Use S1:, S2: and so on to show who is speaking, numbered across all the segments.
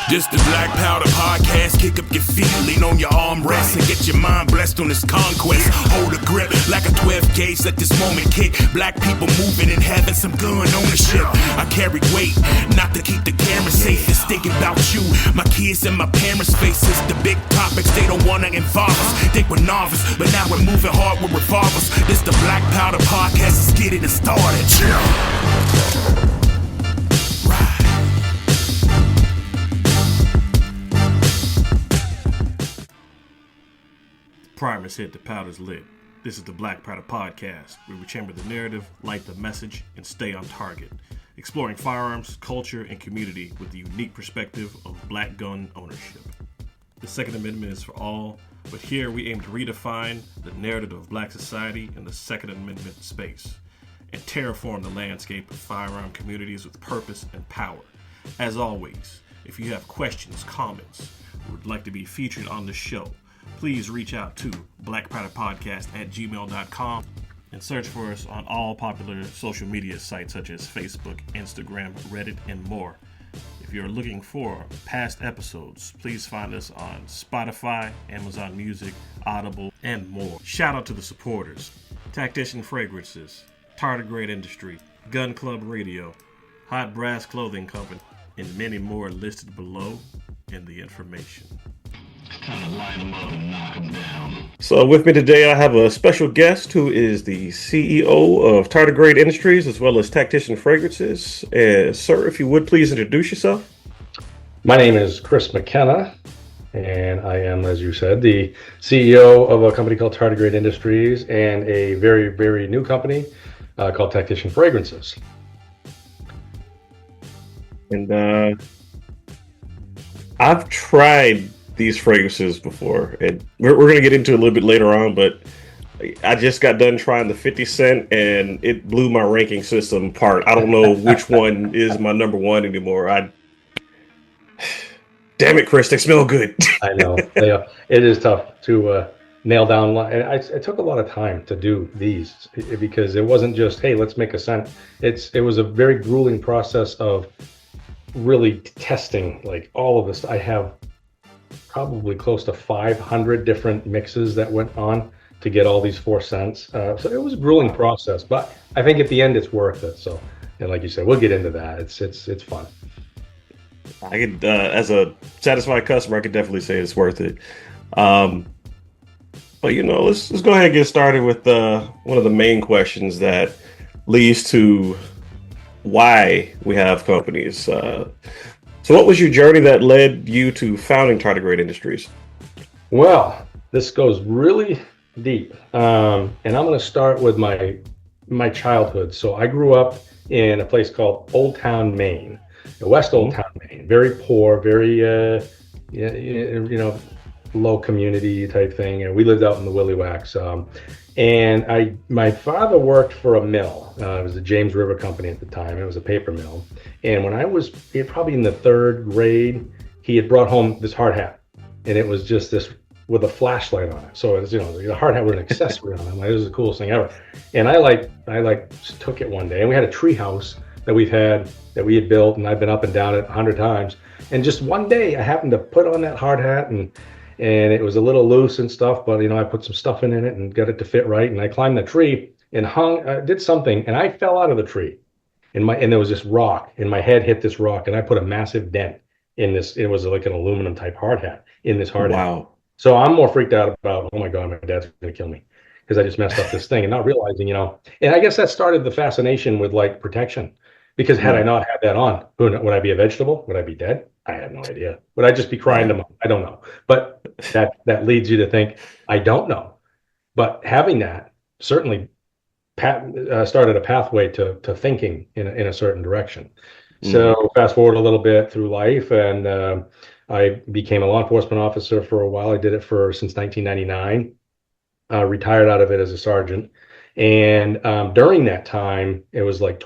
S1: This the Black Powder Podcast. Kick up your feet, lean on your armrest, and get your mind blessed on this conquest. Hold a grip like a 12 gauge, let this moment kick. Black people moving and having some gun ownership. I carry weight, not to keep the camera safe. It's thinking about you, my kids and my parents' faces. The big topics, they don't wanna involve us. Think we're novice, but now we're moving hard with revolvers. This the Black Powder Podcast, let's get it started.
S2: Primer's hit, the powder's lit. This is the Black Powder Podcast, where we chamber the narrative, light the message, and stay on target. Exploring firearms, culture, and community with the unique perspective of black gun ownership. The Second Amendment is for all, but here we aim to redefine the narrative of black society in the Second Amendment space and terraform the landscape of firearm communities with purpose and power. As always, if you have questions, comments, or would like to be featured on the show, please reach out to blackpowderpodcast@gmail.com and search for us on all popular social media sites such as Facebook, Instagram, Reddit, and more. If you're looking for past episodes, please find us on Spotify, Amazon Music, Audible, and more. Shout out to the supporters: Tactician Fragrances, Tardigrade Industry, Gun Club Radio, Hot Brass Clothing Company, and many more listed below in the information.
S3: Time to line them up and knock them down.
S4: So with me today, I have a special guest who is the CEO of Tardigrade Industries as well as Tactician Fragrances. Sir, if you would please introduce yourself.
S5: My name is Kris McKenna, and I am, as you said, the CEO of a company called Tardigrade Industries and a very, very new company called Tactician Fragrances.
S4: And I've tried these fragrances before, and we're going to get into it a little bit later on, but I just got done trying the 50 cent and it blew my ranking system apart. I don't know which one is my number one anymore. Damn it, Kris, they smell good. I know.
S5: It is tough to nail down. And it took a lot of time to do these because it wasn't just, hey, let's make a scent. It was a very grueling process of really testing like all of this. I have probably close to 500 different mixes that went on to get all these 4 scents. So it was a grueling process, but I think at the end it's worth it. So, and like you said, we'll get into that. It's fun.
S4: I could, as a satisfied customer, I could definitely say it's worth it. But let's go ahead and get started with one of the main questions that leads to why we have companies. So what was your journey that led you to founding Tardigrade Industries?
S5: Well, this goes really deep. And I'm going to start with my childhood. So I grew up in a place called Old Town, Maine, West Old Town, Maine. Very poor, very, low community type thing. And we lived out in the Willywax. And my father worked for a mill. It was a James River company at the time. It was a paper mill. And when I was probably in the 3rd grade, he had brought home this hard hat. And it was just this with a flashlight on it. So it was, the hard hat with an accessory on it. I'm like, this is the coolest thing ever. And I took it one day. And we had a tree house that we had built. And I've been up and down it 100 times. And just one day I happened to put on that hard hat and it was a little loose and stuff, but I put some stuff in it and got it to fit right. And I climbed the tree and did something, and I fell out of the tree. And there was this rock, and my head hit this rock, and I put a massive dent in this. It was like an aluminum type hard hat in this hard hat.
S4: Wow.
S5: So I'm more freaked out about, oh my God, my dad's gonna kill me because I just messed up this thing and not realizing, And I guess that started the fascination with like protection, because had I not had that on, would I be a vegetable? Would I be dead? I have no idea. Would I just be crying to mom? I don't know. But that leads you to think, I don't know. But having that certainly started a pathway to thinking in a certain direction. So fast forward a little bit through life, and I became a law enforcement officer for a while. I did it since 1999. Retired out of it as a sergeant. And during that time, it was like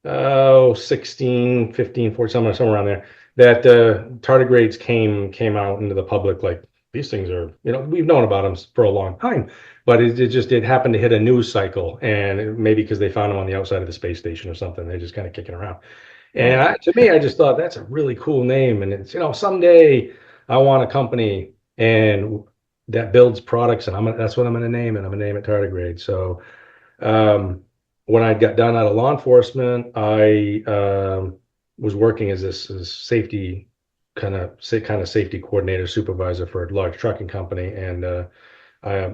S5: 16, 15, 14, somewhere around there, that tardigrades came out into the public. Like, these things are, we've known about them for a long time, but it happened to hit a news cycle, and maybe because they found them on the outside of the space station or something, they're just kind of kicking around. And to me, I just thought that's a really cool name. And it's, someday I want a company and that builds products, and that's what I'm going to name it. I'm going to name it Tardigrade. So when I got done out of law enforcement, I was working as this safety kind of safety coordinator supervisor for a large trucking company, and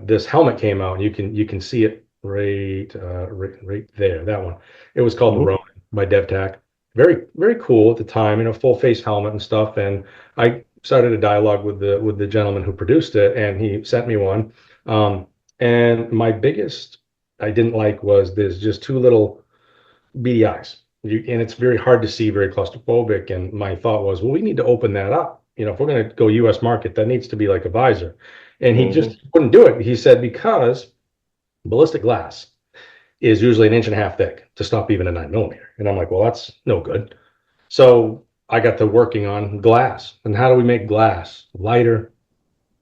S5: this helmet came out, and you can see it right there, that one. It was called the Ronin by DevTac. Very, very cool at the time, full face helmet and stuff. And I started a dialogue with the gentleman who produced it, and he sent me one. And my biggest I didn't like was there's just two little beady eyes. And it's very hard to see, very claustrophobic. And my thought was, well, we need to open that up. If we're going to go U.S. market, that needs to be like a visor. And he just wouldn't do it. He said, because ballistic glass is usually 1.5 inches thick to stop even a 9mm. And I'm like, well, that's no good. So I got to working on glass. And how do we make glass lighter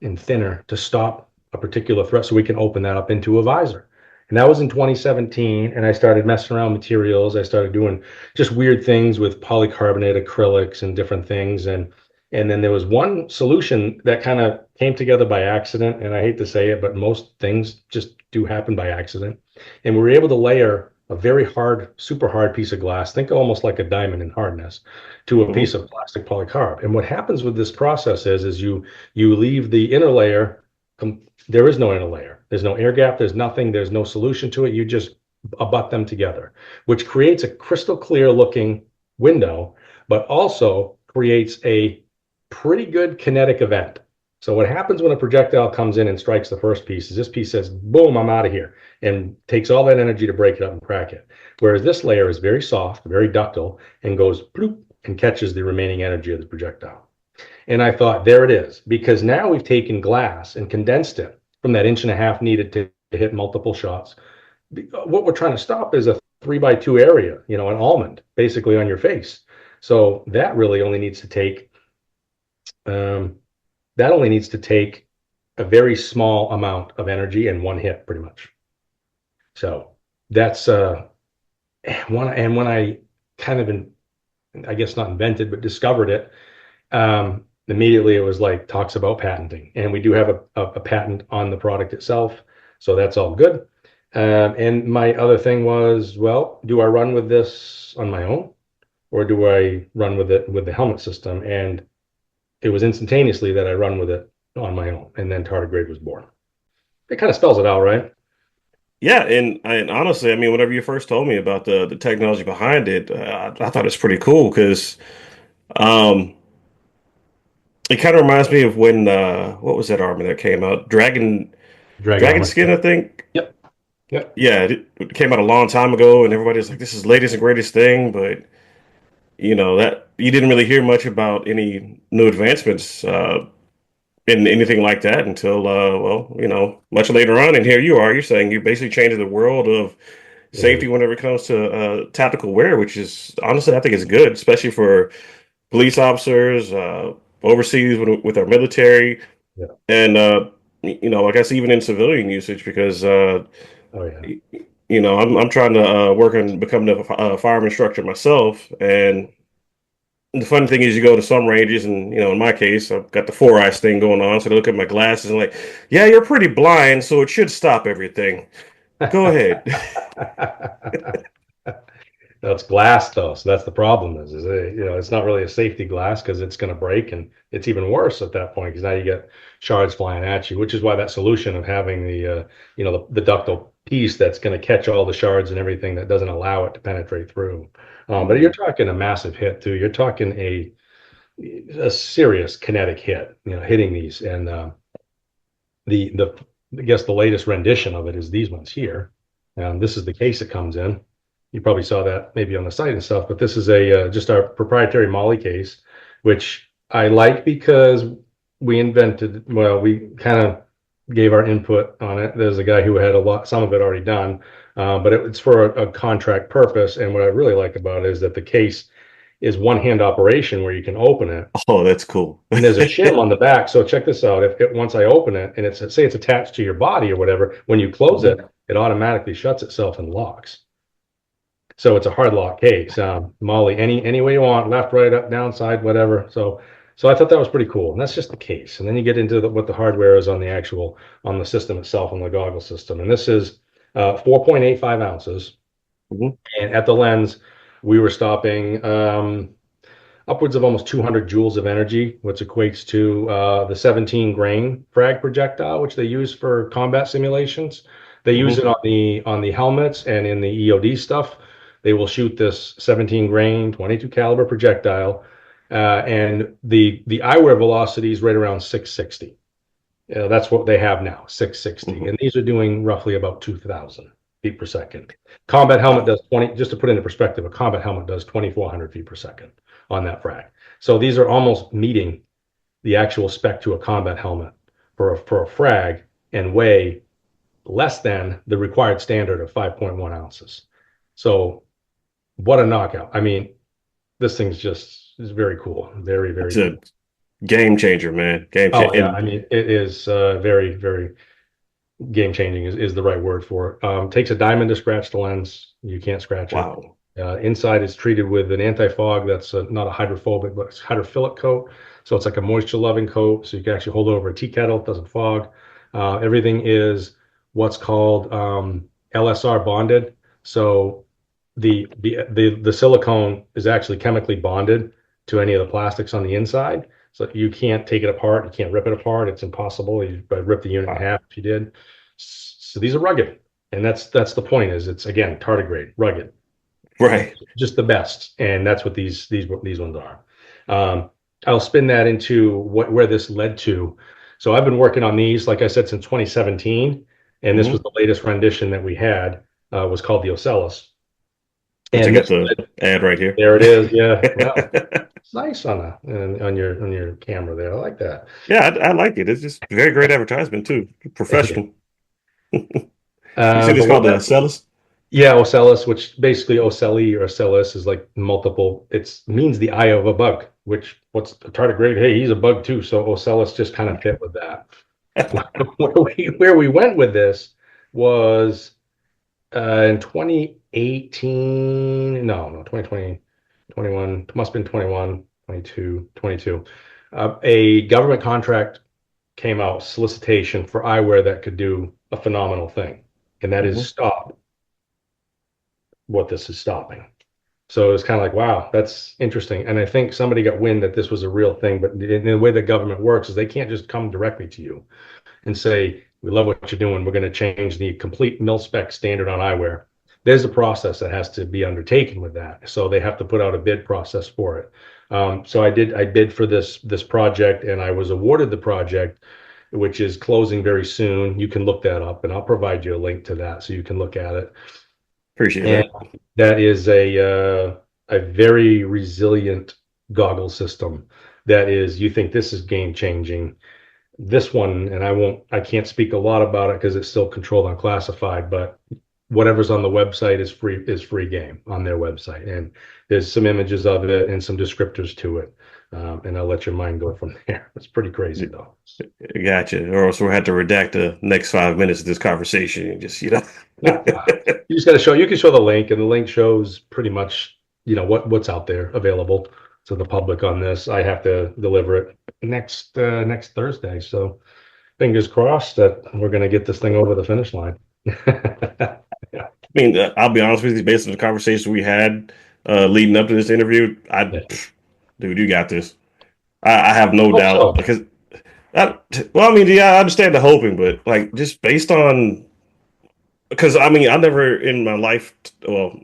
S5: and thinner to stop a particular threat so we can open that up into a visor? And that was in 2017, and I started messing around with materials. I started doing just weird things with polycarbonate acrylics and different things. And then there was one solution that kind of came together by accident, and I hate to say it, but most things just do happen by accident. And we were able to layer a very hard, super hard piece of glass, think almost like a diamond in hardness, to a piece of plastic polycarb. And what happens with this process is you leave the inner layer. There is no inner layer. There's no air gap. There's nothing. There's no solution to it. You just abut them together, which creates a crystal clear looking window, but also creates a pretty good kinetic event. So what happens when a projectile comes in and strikes the first piece is this piece says, boom, I'm out of here, and takes all that energy to break it up and crack it. Whereas this layer is very soft, very ductile, and goes bloop and catches the remaining energy of the projectile. And I thought, there it is, because now we've taken glass and condensed it from that 1.5 inches needed to hit multiple shots. What we're trying to stop is a 3x2 area, an almond, basically on your face. So that really only needs to take a very small amount of energy and one hit, pretty much. So that's when I kind of, I guess not invented, but discovered it. Immediately it was like talks about patenting, and we do have a patent on the product itself, so that's all good. And my other thing was, well, do I run with this on my own, or do I run with it with the helmet system? And it was instantaneously that I run with it on my own, and then Tardigrade was born. It kind of spells it out, right?
S4: Yeah, and honestly, I mean, whenever you first told me about the technology behind it, I thought it's pretty cool because it kind of reminds me of when what was that armor that came out? Dragon Skin, I think.
S5: Yep.
S4: Yeah, it came out a long time ago, and everybody was like, "This is the latest and greatest thing," but that you didn't really hear much about any new advancements in anything like that until much later on. And here you are, you're saying you basically changed the world of safety whenever it comes to tactical wear, which is honestly, I think is good, especially for police officers, overseas with our military, and I guess even in civilian usage, because I'm trying to work on becoming a firearm instructor myself. And the funny thing is, you go to some ranges, and in my case, I've got the 4-eyes thing going on, so they look at my glasses and like, yeah, you're pretty blind, so it should stop everything. Go ahead.
S5: No, it's glass though, so that's the problem. It's not really a safety glass because it's going to break, and it's even worse at that point because now you get shards flying at you. Which is why that solution of having the ductile piece that's going to catch all the shards and everything that doesn't allow it to penetrate through. But you're talking a massive hit too. You're talking a serious kinetic hit. Hitting these, and I guess the latest rendition of it is these ones here. This is the case it comes in. You probably saw that maybe on the site and stuff, but this is just our proprietary Molly case, which I like because we kind of gave our input on it. There's a guy who had some of it already done, but it's for a contract purpose. And what I really like about it is that the case is one-hand operation where you can open it.
S4: Oh, that's cool.
S5: And there's a shim on the back. So check this out. Once I open it and say it's attached to your body or whatever, when you close it, it automatically shuts itself and locks. So it's a hard lock case. Molly, any way you want, left, right, up, down, side, whatever. So I thought that was pretty cool. And that's just the case. And then you get into what the hardware is on the system itself, on the goggle system. And this is 4.85 ounces.
S4: Mhm.
S5: And at the lens, we were stopping upwards of almost 200 joules of energy, which equates to the 17 grain frag projectile, which they use for combat simulations. They use it on the helmets and in the EOD stuff. They will shoot this 17 grain, 22 caliber projectile, and the eyewear velocity is right around 660. That's what they have now, 660, and these are doing roughly about 2,000 feet per second. Combat helmet does 20. Just to put it into perspective, a combat helmet does 2,400 feet per second on that frag. So these are almost meeting the actual spec to a combat helmet for a frag, and weigh less than the required standard of 5.1 ounces. So what a knockout. I mean, this thing's is very cool. Very, very
S4: It's
S5: cool.
S4: a game changer, man. Game changer.
S5: Oh, yeah. I mean, it is very, very game changing is the right word for it. Takes a diamond to scratch the lens. You can't scratch
S4: Wow.
S5: it. Inside is treated with an anti-fog that's not a hydrophobic, but it's hydrophilic coat. So it's like a moisture-loving coat. So you can actually hold it over a tea kettle. It doesn't fog. Everything is what's called LSR bonded. So the silicone is actually chemically bonded to any of the plastics on the inside. So you can't take it apart. You can't rip it apart. It's impossible. You'd rip the unit in half if you did. So these are rugged. And that's the point is it's, again, tardigrade, rugged.
S4: Right.
S5: Just the best. And that's what these ones are. I'll spin that into where this led to. So I've been working on these, like I said, since 2017. And this was the latest rendition that we had, was called the Ocellus.
S4: And
S5: And
S4: get the ad right here.
S5: there it is. Yeah. Well, it's nice on your camera there. I like that.
S4: Yeah, I like it. It's just very great advertisement too. Professional. You
S5: Uh,
S4: said it's
S5: but
S4: called
S5: what
S4: the Ocellus?
S5: Yeah, Ocellus, which basically Ocelli or Ocellus is like multiple. It means the eye of a bug, which what's a tardigrade? Hey, he's a bug too. So Ocellus just kind of fit with that. Where we went with this was in 2018. No, 2020, 21. Must have been 21, 22, 22. A government contract came out, solicitation for eyewear that could do a phenomenal thing, and that is stop what this is stopping. So it was kind of like, wow, that's interesting. And I think somebody got wind that this was a real thing, but in the way the government works is they can't just come directly to you and say, we love what you're doing. We're going to change the complete mil spec standard on eyewear. There's a process that has to be undertaken with that. So they have to put out a bid process for it. So I bid for this project, and I was awarded the project, which is closing very soon. You can look that up, and I'll provide you a link to that so you can look at it.
S4: Appreciate
S5: And
S4: that.
S5: that is a very resilient goggle system. That is, you think this is game changing. This one, and I can't speak a lot about it because it's still controlled unclassified, but whatever's on the website is free game on their website. And there's some images of it and some descriptors to it. And I'll let your mind go from there. It's pretty crazy though.
S4: Gotcha. Or else we'll have to redact the next 5 minutes of this conversation and just,
S5: You just got to show. You can show the link, and the link shows pretty much, what's out there available to the public on this. I have to deliver it next Thursday, so fingers crossed that we're going to get this thing over the finish line.
S4: I mean, I'll be honest with you, based on the conversation we had leading up to this interview, dude, you got this. I have no doubt
S5: so.
S4: because, I understand the hoping, but like just based on, because I mean, I never in my life, well,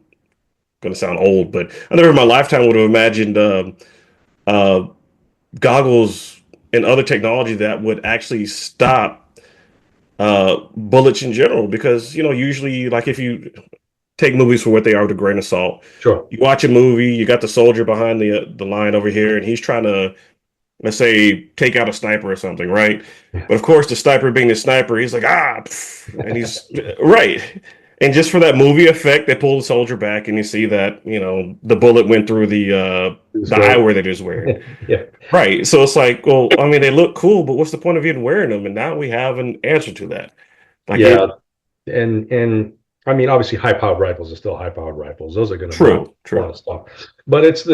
S4: going to sound old, but I never in my lifetime would have imagined goggles and other technology that would actually stop bullets in general. Because usually, like if you take movies for what they are with a grain of salt,
S5: Sure.
S4: you watch a movie, you got the soldier behind the line over here, and he's trying to, let's say, take out a sniper or something, right?
S5: Yeah.
S4: But of course, the sniper being the sniper, he's like, and he's right. And just for that movie effect, they pull the soldier back, and you see that the bullet went through the eyewear that he's wearing.
S5: Yeah.
S4: Right. So it's like, well, I mean, they look cool, but what's the point of even wearing them? And now we have an answer to that. Like
S5: Yeah. And I mean, obviously, high-powered rifles are still high-powered rifles. Those are going to
S4: True,
S5: a lot
S4: true.
S5: of stuff. But it's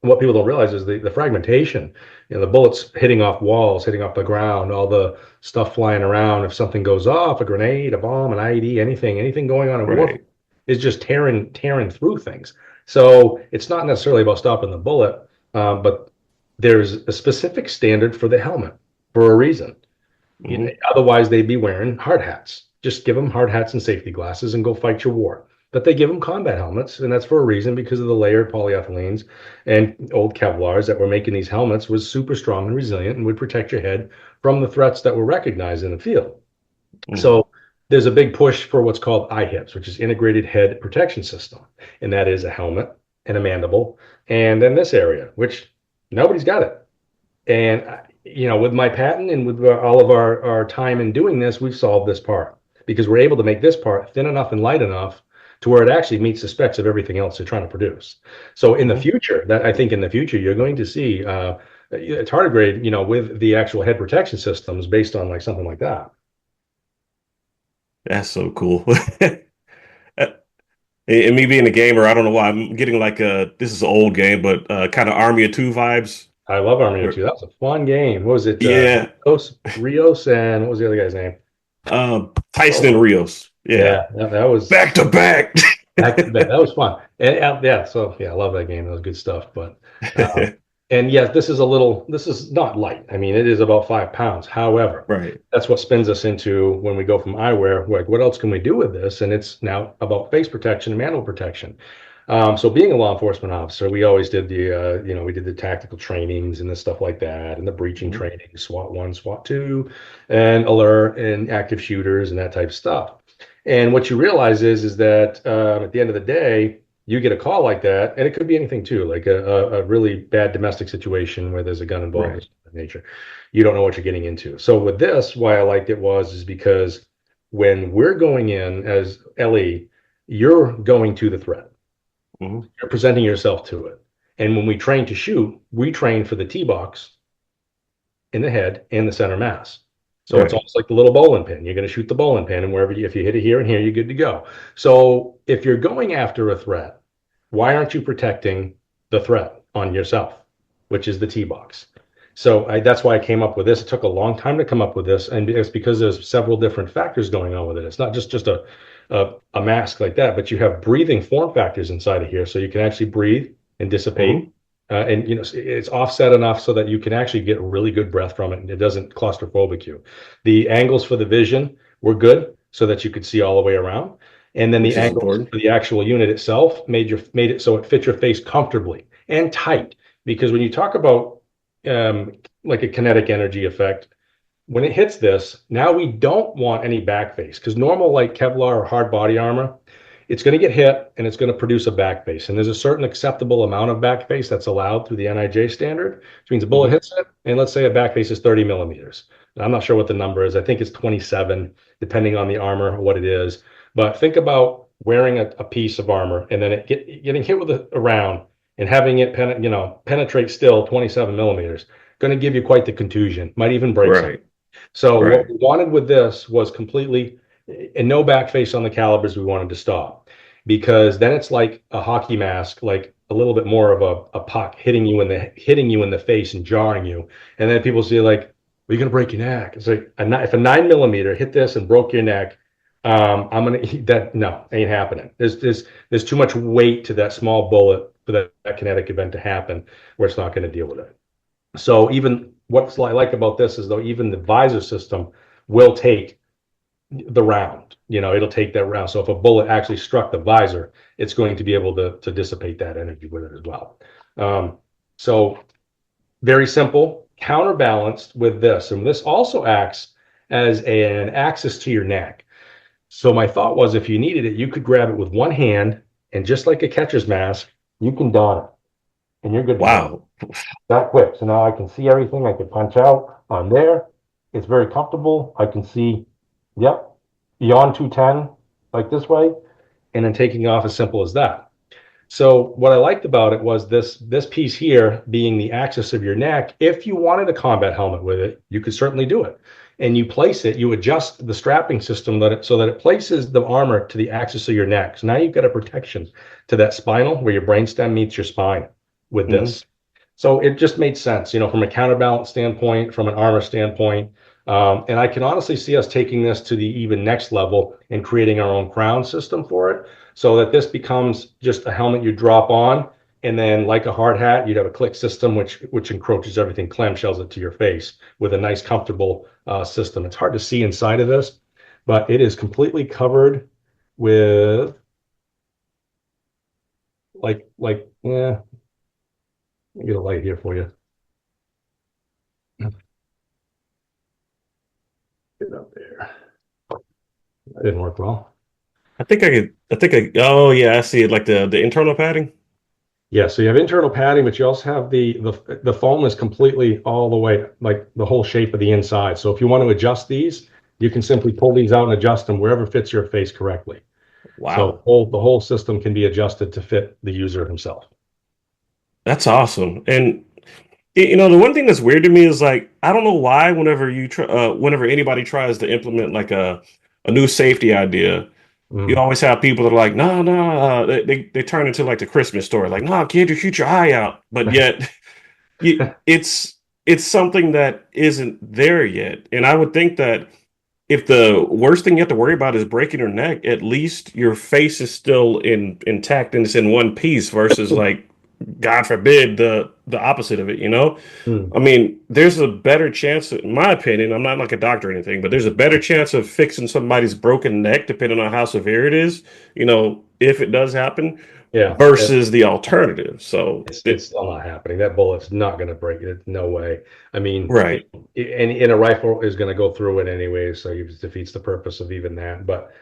S5: what people don't realize is the fragmentation. The bullets hitting off walls, hitting off the ground, all the stuff flying around. If something goes off, a grenade, a bomb, an IED, anything going on in war
S4: Right.
S5: is just tearing through things. So it's not necessarily about stopping the bullet, but there's a specific standard for the helmet for a reason.
S4: Mhm.
S5: Otherwise, they'd be wearing hard hats. Just give them hard hats and safety glasses and go fight your war. But they give them combat helmets, and that's for a reason, because of the layered polyethylenes and old Kevlars that were making these helmets was super strong and resilient and would protect your head from the threats that were recognized in the field.
S4: Mhm.
S5: So there's a big push for what's called IHIPS, which is Integrated Head Protection System. And that is a helmet and a mandible, and then this area, which nobody's got it. And with my patent and with all of our time in doing this, we've solved this part because we're able to make this part thin enough and light enough to where it actually meets the specs of everything else they're trying to produce. So in the future, I think in the future, you're going to see tardigrade, with the actual head protection systems based on like something like that.
S4: That's so cool. And me being a gamer, I don't know why I'm getting like this is an old game, but kind of Army of Two vibes.
S5: I love Army of
S4: Where-
S5: Two. That was a fun game. What was it?
S4: Yeah,
S5: Rios, and what was the other guy's name?
S4: Tyson and Rios. Yeah,
S5: that was
S4: back to back.
S5: that was fun. And I love that game. That was good stuff. But and yes, this is not light. I mean, it is about 5 pounds. However,
S4: Right.
S5: that's what spins us into when we go from eyewear. Like, what else can we do with this? And it's now about face protection and mandible protection. So being a law enforcement officer, we always did we did the tactical trainings and the stuff like that, and the breaching training, SWAT 1, SWAT 2, and alert and active shooters and that type of stuff. And what you realize is that at the end of the day, you get a call like that, and it could be anything too, like a really bad domestic situation where there's a gun involved,
S4: Right.
S5: of nature. You don't know what you're getting into. So with this, why I liked it is because when we're going in as LE, you're going to the threat.
S4: Mhm.
S5: You're presenting yourself to it. And when we train to shoot, we train for the T-box in the head and the center mass. So it's
S4: Right.
S5: almost like the little bowling pin. You're going to shoot the bowling pin, and if you hit it here and here, you're good to go. So if you're going after a threat, why aren't you protecting the threat on yourself, which is the T-box? So that's why I came up with this. It took a long time to come up with this, and it's because there's several different factors going on with it. It's not just a mask like that, but you have breathing form factors inside of here, so you can actually breathe and dissipate. And it's offset enough so that you can actually get really good breath from it, and it doesn't claustrophobic you. The angles for the vision were good, so that you could see all the way around. And then
S4: Which
S5: the
S4: is
S5: angles
S4: important.
S5: for the actual unit itself made it so it fit your face comfortably and tight. Because when you talk about like a kinetic energy effect, when it hits this, now we don't want any back face, because normal like Kevlar or hard body armor, it's going to get hit and it's going to produce a back face. And there's a certain acceptable amount of back face that's allowed through the NIJ standard, which means a bullet hits it, and let's say a back face is 30 millimeters. I'm not sure what the number is. I think it's 27, depending on the armor or what it is. But think about wearing a piece of armor and then getting hit with a round and having it penetrate still 27 millimeters. Going to give you quite the contusion. Might even break something.
S4: Right.
S5: So
S4: Right.
S5: what we wanted with this was completely, and no back face on the calibers we wanted to stop, because then it's like a hockey mask, like a little bit more of a puck hitting you in the face and jarring you. And then people see like, well, you're going to break your neck. It's like, if a 9 millimeter hit this and broke your neck, I'm going to, that, no, ain't happening. There's too much weight to that small bullet for that kinetic event to happen where it's not going to deal with it. So even what I like about this is, though, even the visor system will take the round. It'll take that round. So if a bullet actually struck the visor, it's going to be able to dissipate that energy with it as well. So very simple, counterbalanced with this. And this also acts as an axis to your neck. So my thought was, if you needed it, you could grab it with one hand, and just like a catcher's mask, you can don it, and you're good to go.
S4: Wow.
S5: That quick. So now I can see everything. I can punch out on there. It's very comfortable. I can see, beyond 210, like this way, and then taking off as simple as that. So what I liked about it was this piece here being the axis of your neck. If you wanted a combat helmet with it, you could certainly do it. And you place it, you adjust the strapping system so that it places the armor to the axis of your neck. So now you've got a protection to that spinal where your brainstem meets your spine with this. So it just made sense, from a counterbalance standpoint, from an armor standpoint. And I can honestly see us taking this to the even next level and creating our own crown system for it, so that this becomes just a helmet you drop on, and then like a hard hat, you'd have a click system which encroaches everything, clamshells it to your face with a nice, comfortable system. It's hard to see inside of this, but it is completely covered with yeah. Let me get a light here for you. Get up there. That didn't work well.
S4: Oh yeah, I see it, like the internal padding.
S5: Yeah, so you have internal padding, but you also have the foam is completely all the way, like the whole shape of the inside. So if you want to adjust these, you can simply pull these out and adjust them wherever fits your face correctly.
S4: Wow.
S5: So the whole system can be adjusted to fit the user himself.
S4: That's awesome. And the one thing that's weird to me is, like, I don't know why whenever anybody tries to implement like a new safety idea, you always have people that are like, no, no, they turn into like the Christmas story, like, no, kid, you shoot your eye out. But yet it's something that isn't there yet. And I would think that if the worst thing you have to worry about is breaking your neck, at least your face is still intact and it's in one piece versus, like, God forbid, the opposite of it, I mean, there's a better chance, in my opinion, I'm not like a doctor or anything, but there's a better chance of fixing somebody's broken neck, depending on how severe it is, if it does happen,
S5: Yeah,
S4: versus the alternative. So
S5: it's still not happening. That bullet's not going to break it. No way. I mean,
S4: right.
S5: And a rifle is going to go through it anyway, so it defeats the purpose of even that. But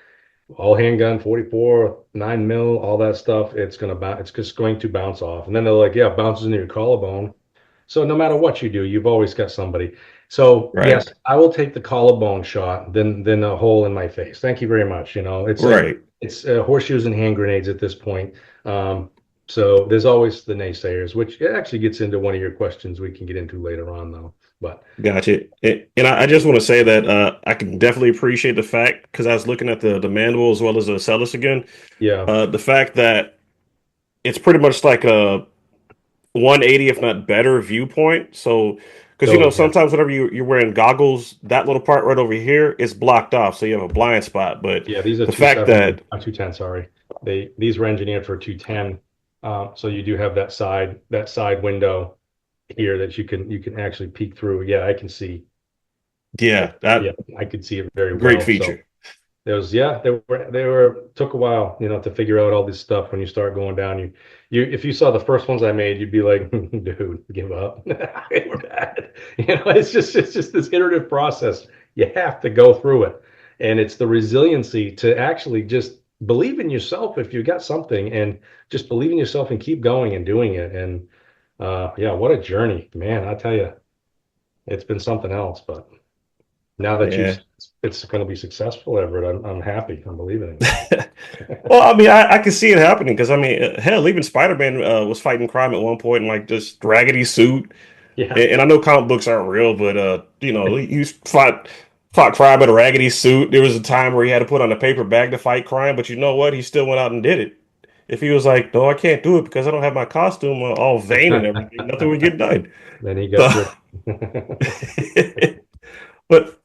S5: all handgun, 44, 9 mil, all that stuff, it's just going to bounce off. And then they're like, yeah, it bounces into your collarbone. So no matter what you do, you've always got somebody. So
S4: Right.
S5: yes, I will take the collarbone shot than a hole in my face. Thank you very much. It's
S4: Right.
S5: it's horseshoes and hand grenades at this point. So there's always the naysayers, which it actually gets into one of your questions we can get into later on, though. But
S4: Gotcha. And I just want to say that I can definitely appreciate the fact, because I was looking at the mandible as well as the cellus again,
S5: yeah,
S4: the fact that it's pretty much like a 180, if not better, viewpoint. So, because
S5: so yeah,
S4: sometimes whenever you're wearing goggles, that little part right over here is blocked off, so you have a blind spot. But
S5: yeah, these are
S4: the fact that
S5: 210. Sorry, these were engineered for 210. So you do have that side window here that you can actually peek through. Yeah, I can see.
S4: yeah,
S5: Yeah,
S4: that
S5: I could see it very
S4: great
S5: well. So
S4: feature.
S5: they were took a while, to figure out all this stuff. When you start going down, if you saw the first ones I made, you'd be like, dude, give up. They were bad. It's just this iterative process. You have to go through it, and it's the resiliency to actually just believe in yourself if you got something, and just believe in yourself and keep going and doing it. And yeah, what a journey, man! I tell you, it's been something else. But now that
S4: Yeah.
S5: it's going to be successful, Everett, I'm happy. I'm believing it.
S4: Well, I mean, I can see it happening because, I mean, hell, even Spider-Man was fighting crime at one point in, like, this raggedy suit.
S5: Yeah.
S4: And I know comic books aren't real, but he fought crime in a raggedy suit. There was a time where he had to put on a paper bag to fight crime, but you know what? He still went out and did it. If he was like, no, I can't do it because I don't have my costume all vain and everything, nothing would get done.
S5: Then he got
S4: So, but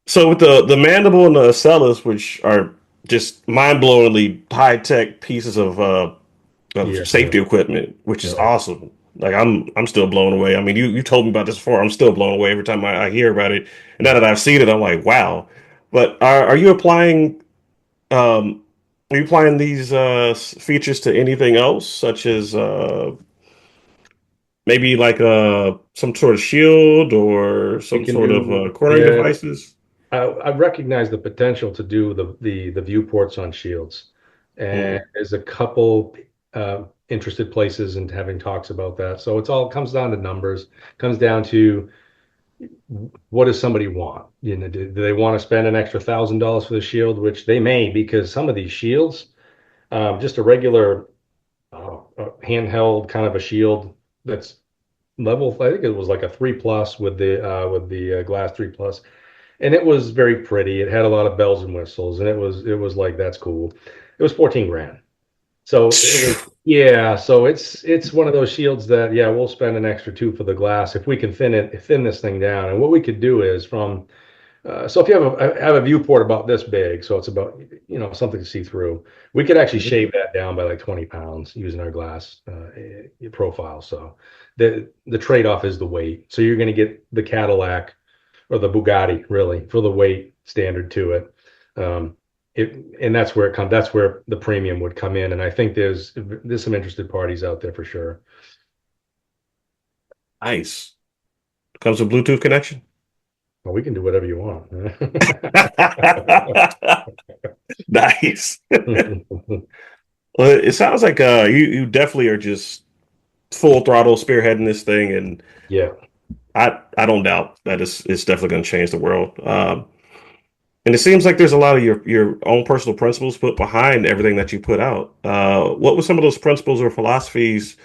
S4: so with the mandible and the cellus, which are just mind-blowingly high-tech pieces of
S5: Yeah,
S4: safety equipment, which is
S5: yeah.
S4: awesome. Like, I'm still blown away. I mean, you told me about this before. I'm still blown away every time I hear about it. And now that I've seen it, I'm like, wow. But are you applying these features to anything else, such as maybe like some sort of shield or
S5: We
S4: some
S5: can
S4: sort of
S5: do,
S4: cornering
S5: yeah.
S4: devices?
S5: I recognize the potential to do the viewports on shields, and
S4: Mm,
S5: there's a couple interested places in having talks about that. So it's all comes down to numbers, comes down to what does somebody want? Do they want to spend an extra $1,000 for the shield, which they may, because some of these shields, just a regular a handheld kind of a shield that's level. I think it was like a 3+ with the glass 3+, and it was very pretty. It had a lot of bells and whistles, and it was like, that's cool. It was 14 grand. So it was, yeah. So it's one of those shields that, yeah, we'll spend an extra two for the glass if we can thin this thing down. And what we could do is so if you have a viewport about this big, so it's about, something to see through, we could actually shave that down by like 20 pounds using our glass profile. So the trade-off is the weight. So you're going to get the Cadillac or the Bugatti really for the weight standard to it. And that's where it comes. That's where the premium would come in. And I think there's some interested parties out there for sure.
S4: Nice. Comes with Bluetooth connection.
S5: Well, we can do whatever you want.
S4: Nice. Well, it sounds like you definitely are just full throttle spearheading this thing, and
S5: Yeah.
S4: I don't doubt that it's definitely going to change the world. And it seems like there's a lot of your own personal principles put behind everything that you put out. What were some of those principles or philosophies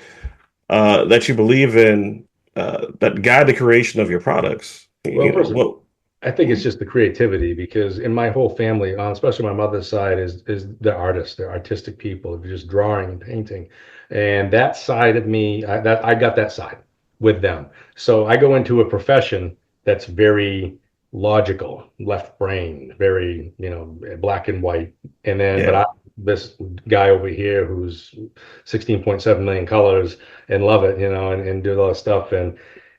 S4: that you believe in that guide the creation of your products?
S5: Well, first of all, I think it's just the creativity, because in my whole family, especially my mother's side, is the artists. They're artistic people. They're just drawing and painting, and that side of me, I got that side with them. So I go into a profession that's very logical, left brain, very, black and white. And then,
S4: Yeah.
S5: this guy over here who's 16.7 million colors and love it, and do a lot of stuff. And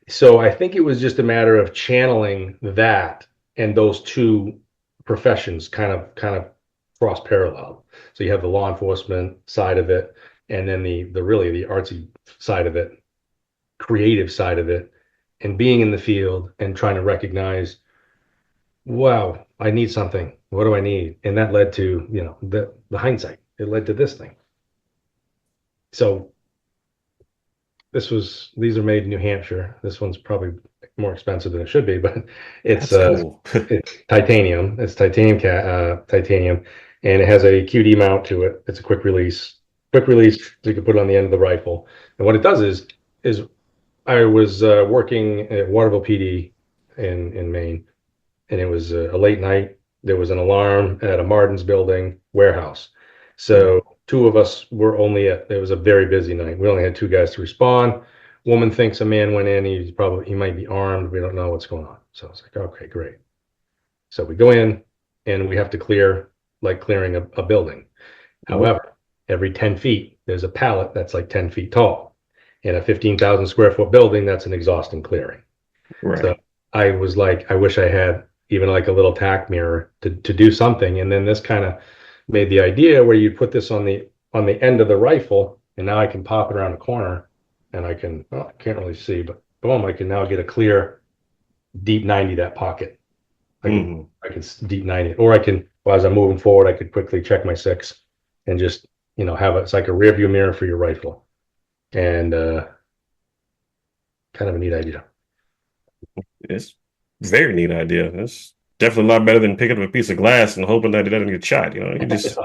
S5: so I think it was just a matter of channeling that and those two professions kind of cross parallel. So you have the law enforcement side of it, and then the really the artsy side of it, creative side of it, and being in the field and trying to recognize, wow, I need something. What do I need? And that led to, the hindsight. It led to this thing. So these are made in New Hampshire. This one's probably more expensive than it should be, but it's
S4: Cool.
S5: it's titanium. It's titanium, and it has a QD mount to it. It's a quick release, so you can put it on the end of the rifle. And what it does is I was working at Waterville PD in Maine, and it was a late night. There was an alarm at a Martin's building warehouse. So two of us were it was a very busy night. We only had two guys to respond. Woman thinks a man went in. He might be armed. We don't know what's going on. So I was like, okay, great. So we go in and we have to clear, like clearing a building. However, every 10 feet, there's a pallet that's like 10 feet tall. In a 15,000 square foot building, that's an exhausting clearing.
S4: Right.
S5: So I was like, I wish I had even like a little tack mirror to do something. And then this kind of made the idea where you put this on the end of the rifle, and now I can pop it around the corner, and I can't really see, but boom, I can now get a clear deep 90 that pocket. I can deep 90 it, or I can, as I'm moving forward, I could quickly check my six and just, have it's like a rear view mirror for your rifle. And kind of a neat idea.
S4: It's a very neat idea. It's definitely a lot better than picking up a piece of glass and hoping that it doesn't get shot. You just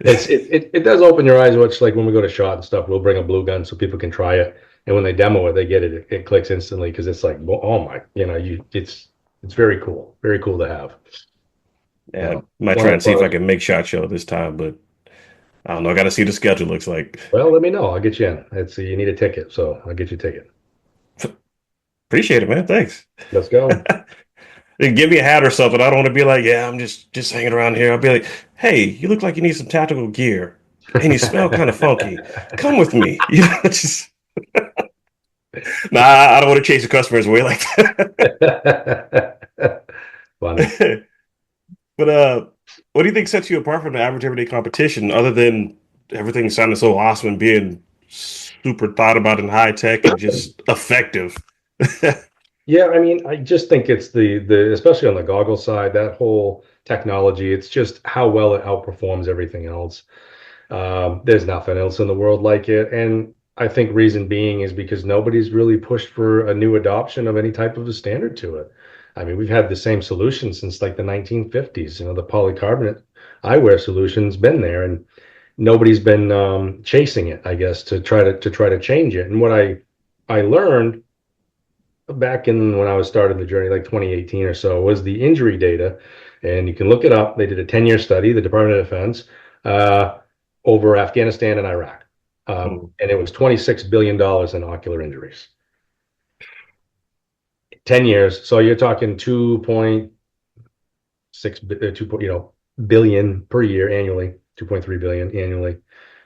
S5: it does open your eyes. Much like when we go to shot and stuff, we'll bring a blue gun so people can try it, and when they demo it, they get it. It clicks instantly, because it's like, oh my, it's very cool to have.
S4: Yeah, might try and see if I can make SHOT Show this time, but I don't know. I got to see what the schedule looks like.
S5: Well, let me know. I'll get you in. You need a ticket, so I'll get you a ticket.
S4: Appreciate it, man. Thanks.
S5: Let's go.
S4: Give me a hat or something. I don't want to be like, yeah, I'm just hanging around here. I'll be like, hey, you look like you need some tactical gear, and you smell kind of funky. Come with me. Just. Nah, I don't want to chase the customers away like that.
S5: Funny.
S4: But what do you think sets you apart from the average everyday competition, other than everything sounding so awesome and being super thought about and high tech and just effective?
S5: Yeah, I mean, I just think it's the especially on the goggle side, that whole technology, it's just how well it outperforms everything else. There's nothing else in the world like it. And I think reason being is because nobody's really pushed for a new adoption of any type of a standard to it. I mean, we've had the same solution since like the 1950s. The polycarbonate eyewear solution's been there, and nobody's been chasing it, I guess, to try to change it. And what I learned back in when I was starting the journey, like 2018 or so, was the injury data. And you can look it up. They did a 10-year study, the Department of Defense, over Afghanistan and Iraq. And it was $26 billion in ocular injuries. 10 years. So you're talking 2.6 billion per year annually, 2.3 billion annually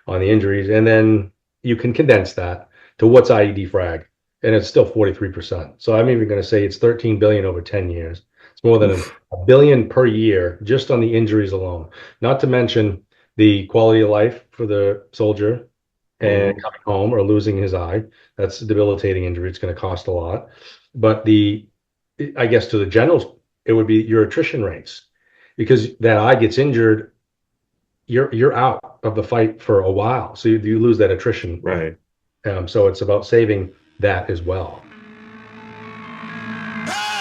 S5: on the injuries. And then you can condense that to what's IED frag, and it's still 43%. So I'm even going to say it's 13 billion over 10 years. It's more than a billion per year just on the injuries alone, not to mention the quality of life for the soldier and coming home or losing his eye. That's a debilitating injury. It's going to cost a lot. But I guess to the generals, it would be your attrition rates, because that eye gets injured, you're out of the fight for a while. So you lose that attrition.
S4: Right.
S5: So it's about saving that as well.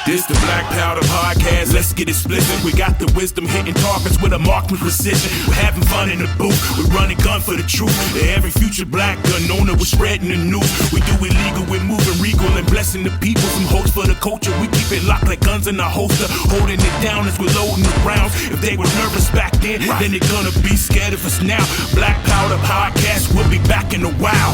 S1: This the Black Powder Podcast, let's get explicit. We got the wisdom hitting targets with a marksman precision. We're having fun in the booth, we're running gun for the truth. Every future black gun owner, we're spreading the news. We do it legal, we're moving regal and blessing the people. Some hopes for the culture, we keep it locked like guns in our holster. Holding it down as we're loading the rounds. If they were nervous back then they're gonna be scared of us now. Black Powder Podcast, we'll be back in a while.